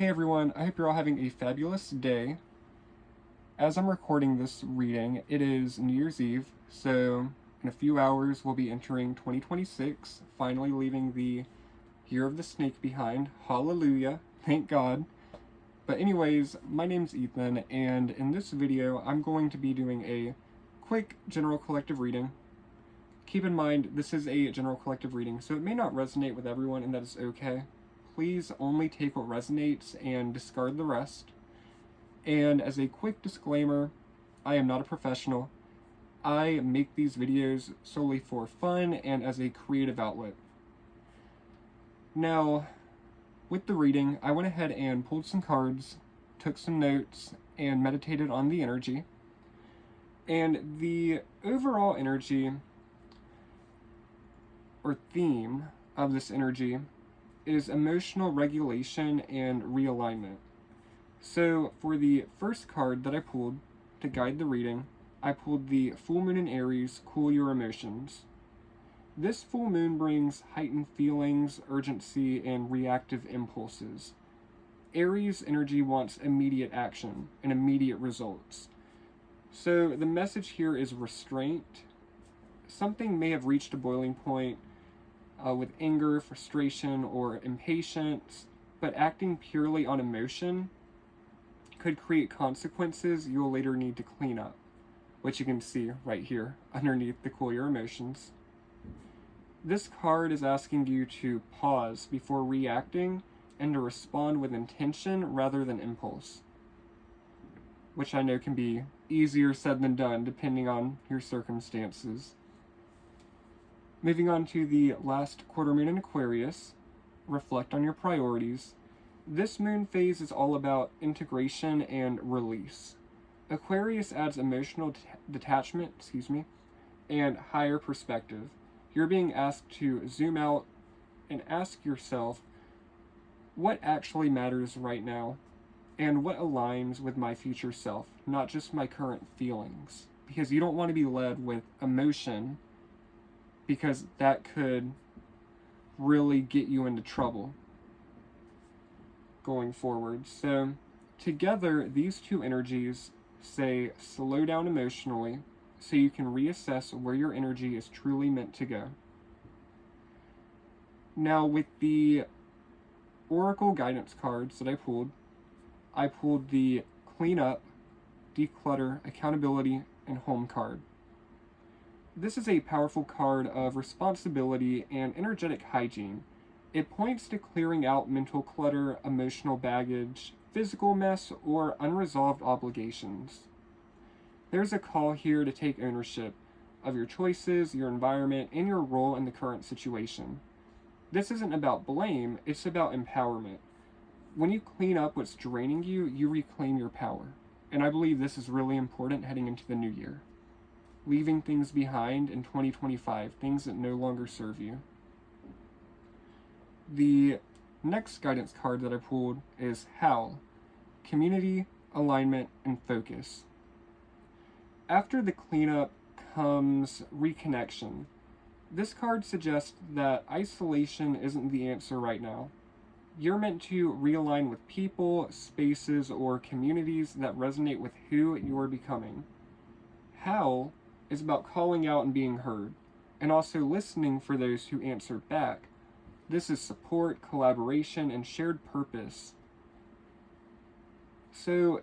Hey everyone, I hope you're all having a fabulous day. As I'm recording this reading, it is New Year's Eve, so in a few hours we'll be entering 2026, finally leaving the year of the snake behind. Hallelujah, thank God. But anyways, my name's Ethan, and in this video I'm going to be doing a quick general collective reading. Keep in mind, this is a general collective reading, so it may not resonate with everyone, and that is okay. Please only take what resonates and discard the rest. And as a quick disclaimer, I am not a professional. I make these videos solely for fun and as a creative outlet. Now, with the reading, I went ahead and pulled some cards, took some notes, and meditated on the energy. And the overall energy or theme of this energy is emotional regulation and realignment. So for the first card that I pulled to guide the reading, I pulled the full moon in Aries, cool your emotions. This full moon brings heightened feelings, urgency, and reactive impulses. Aries energy wants immediate action and immediate results. So the message here is restraint. Something may have reached a boiling point with anger, frustration, or impatience, but acting purely on emotion could create consequences you'll later need to clean up, which you can see right here underneath the cool your emotions. This card is asking you to pause before reacting and to respond with intention rather than impulse, which I know can be easier said than done depending on your circumstances. Moving on to the last quarter moon in Aquarius, reflect on your priorities. This moon phase is all about integration and release. Aquarius adds emotional detachment, and higher perspective. You're being asked to zoom out and ask yourself what actually matters right now and what aligns with my future self, not just my current feelings. Because you don't want to be led with emotion, because that could really get you into trouble going forward. So together, these two energies say slow down emotionally so you can reassess where your energy is truly meant to go. Now with the Oracle guidance cards that I pulled the Clean Up, Declutter, Accountability, and Home card. This is a powerful card of responsibility and energetic hygiene. It points to clearing out mental clutter, emotional baggage, physical mess, or unresolved obligations. There's a call here to take ownership of your choices, your environment, and your role in the current situation. This isn't about blame, it's about empowerment. When you clean up what's draining you, you reclaim your power. And I believe this is really important heading into the new year. Leaving things behind in 2025, things that no longer serve you. The next guidance card that I pulled is Howl, Community, Alignment, and Focus. After the cleanup comes reconnection. This card suggests that isolation isn't the answer right now. You're meant to realign with people, spaces, or communities that resonate with who you're becoming. Howl is about calling out and being heard, and also listening for those who answer back. This is support, collaboration, and shared purpose. So,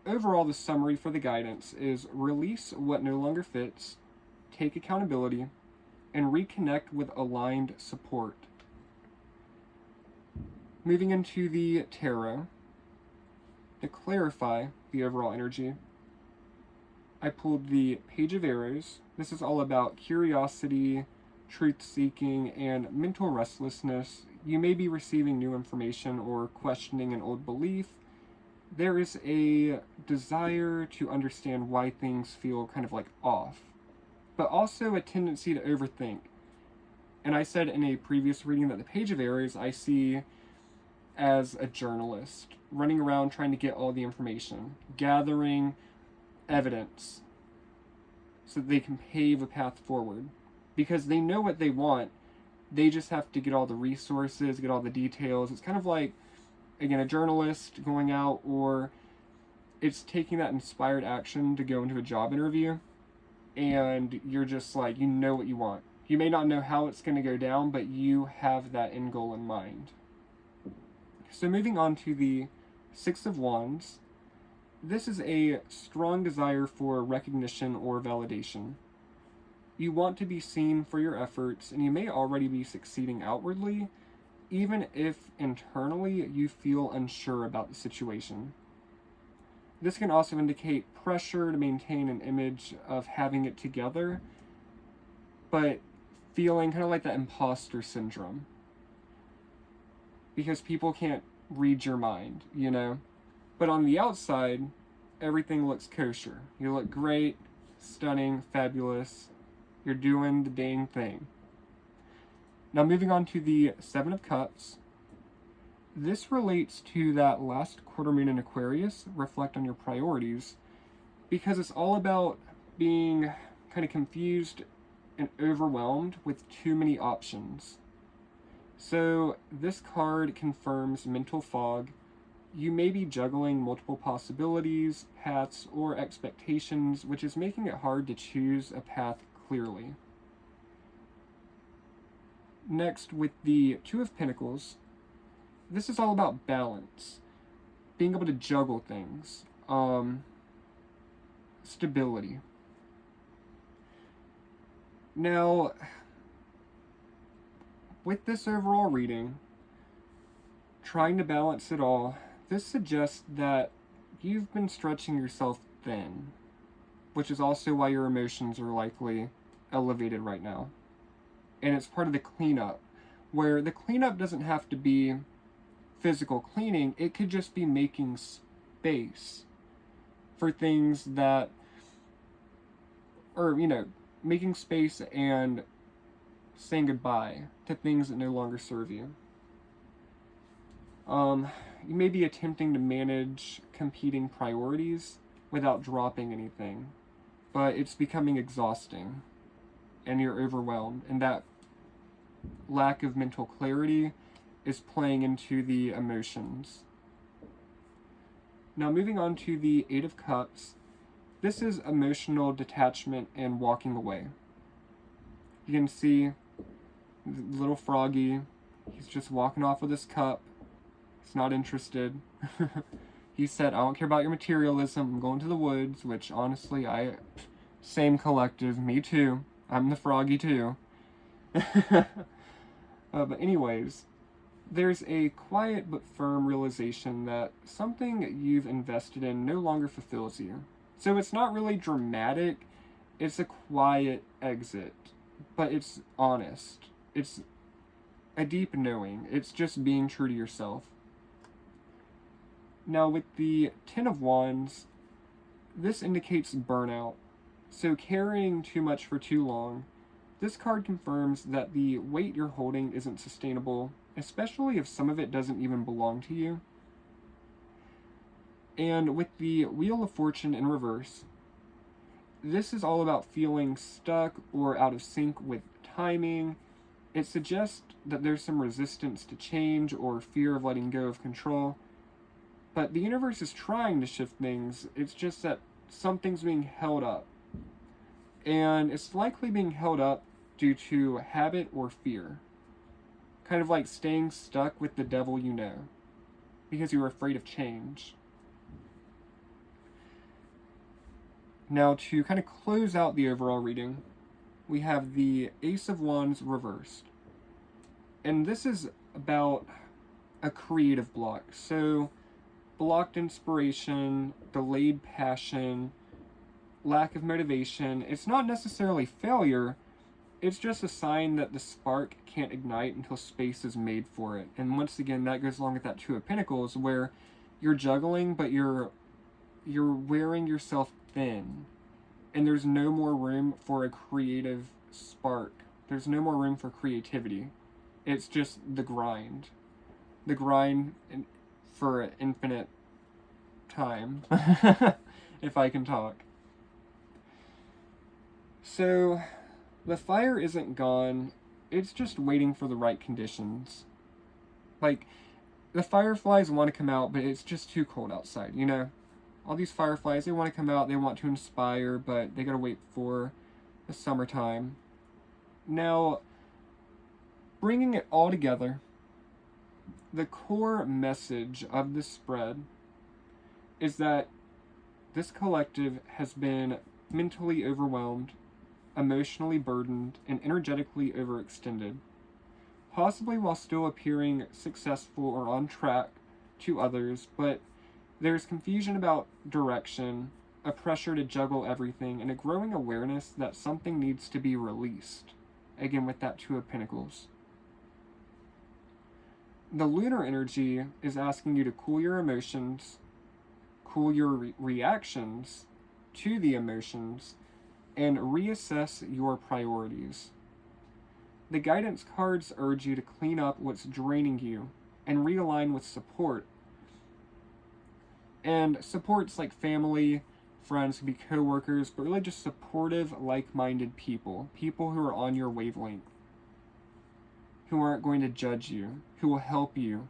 overall, the summary for the guidance is release what no longer fits, take accountability, and reconnect with aligned support. Moving into the tarot, to clarify the overall energy, I pulled the Page of Arrows. This is all about curiosity, truth-seeking, and mental restlessness. You may be receiving new information or questioning an old belief. There is a desire to understand why things feel kind of like off, but also a tendency to overthink. And I said in a previous reading that the Page of Arrows I see as a journalist, running around trying to get all the information, gathering evidence so that they can pave a path forward, because they know what they want. They just have to get all the resources, get all the details. It's kind of like again, a journalist going out, or it's taking that inspired action to go into a job interview, and you're just like, you know what you want. You may not know how it's going to go down, but you have that end goal in mind. So moving on to the Six of Wands, this is a strong desire for recognition or validation. You want to be seen for your efforts, and you may already be succeeding outwardly, even if internally you feel unsure about the situation. This can also indicate pressure to maintain an image of having it together, but feeling kind of like that imposter syndrome. Because people can't read your mind, you know? But on the outside, everything looks kosher. You look great, stunning, fabulous. You're doing the dang thing. Now moving on to the Seven of Cups. This relates to that last quarter moon in Aquarius. Reflect on your priorities, because it's all about being kind of confused and overwhelmed with too many options. So this card confirms mental fog. You may be juggling multiple possibilities, paths, or expectations, which is making it hard to choose a path clearly. Next, with the Two of Pentacles, this is all about balance, being able to juggle things, stability. Now, with this overall reading, trying to balance it all, this suggests that you've been stretching yourself thin, which is also why your emotions are likely elevated right now. And it's part of the cleanup, where the cleanup doesn't have to be physical cleaning. It could just be making space for things that, or, you know, making space and saying goodbye to things that no longer serve you. You may be attempting to manage competing priorities without dropping anything, but it's becoming exhausting and you're overwhelmed, and that lack of mental clarity is playing into the emotions. Now moving on to the Eight of Cups, this is emotional detachment and walking away. You can see the little froggy, he's just walking off with his cup. He's not interested. He said, I don't care about your materialism, I'm going to the woods, which honestly, same collective, me too. I'm the froggy too. But anyways, there's a quiet but firm realization that something you've invested in no longer fulfills you. So it's not really dramatic, it's a quiet exit, but it's honest. It's a deep knowing. It's just being true to yourself. Now with the Ten of Wands, this indicates burnout. So carrying too much for too long, this card confirms that the weight you're holding isn't sustainable, especially if some of it doesn't even belong to you. And with the Wheel of Fortune in reverse, this is all about feeling stuck or out of sync with timing. It suggests that there's some resistance to change or fear of letting go of control. But the universe is trying to shift things, it's just that something's being held up. And it's likely being held up due to habit or fear. Kind of like staying stuck with the devil you know, because you're afraid of change. Now to kind of close out the overall reading, we have the Ace of Wands reversed. And this is about a creative block. So blocked inspiration, delayed passion, lack of motivation. It's not necessarily failure, it's just a sign that the spark can't ignite until space is made for it. And once again, that goes along with that Two of Pentacles, where you're juggling, but you're wearing yourself thin. And there's no more room for a creative spark. There's no more room for creativity. It's just the grind. The grind for infinite time, if I can talk. So, the fire isn't gone, it's just waiting for the right conditions. Like, the fireflies want to come out, but it's just too cold outside, you know? All these fireflies, they want to come out, they want to inspire, but they gotta wait for the summertime. Now, bringing it all together, the core message of this spread is that this collective has been mentally overwhelmed, emotionally burdened, and energetically overextended, possibly while still appearing successful or on track to others, but there's confusion about direction, a pressure to juggle everything, and a growing awareness that something needs to be released. Again, with that Two of Pentacles. The lunar energy is asking you to cool your emotions, cool your reactions to the emotions, and reassess your priorities. The guidance cards urge you to clean up what's draining you and realign with support. And support's like family, friends, could be co-workers, but really just supportive, like-minded people. People who are on your wavelength. Who aren't going to judge you. Who will help you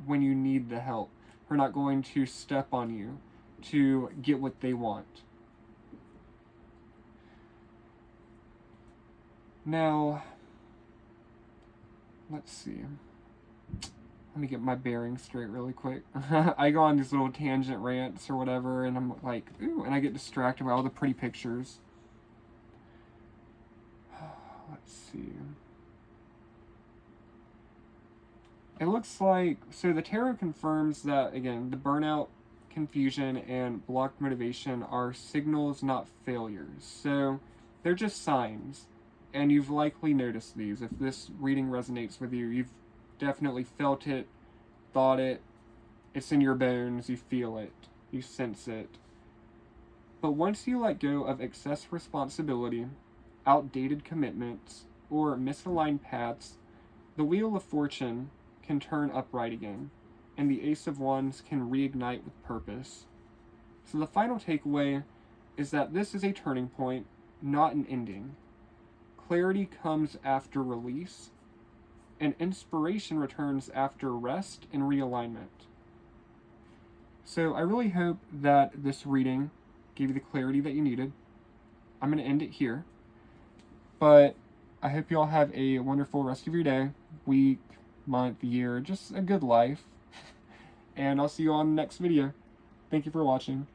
when you need the help. Who are not going to step on you to get what they want. Now, let's see. Let me get my bearings straight really quick. I go on these little tangent rants or whatever, and I'm like, ooh, and I get distracted by all the pretty pictures. Let's see. It looks like, so the tarot confirms that, again, the burnout, confusion, and blocked motivation are signals, not failures. So they're just signs, and you've likely noticed these. If this reading resonates with you, you've definitely felt it, thought it, it's in your bones, you feel it, you sense it. But once you let go of excess responsibility, outdated commitments, or misaligned paths, the Wheel of Fortune can turn upright again, and the Ace of Wands can reignite with purpose. So the final takeaway is that this is a turning point, not an ending. Clarity comes after release, and inspiration returns after rest and realignment. So I really hope that this reading gave you the clarity that you needed. I'm going to end it here, but I hope you all have a wonderful rest of your day, week, month, year, just a good life. And I'll see you on the next video. Thank you for watching.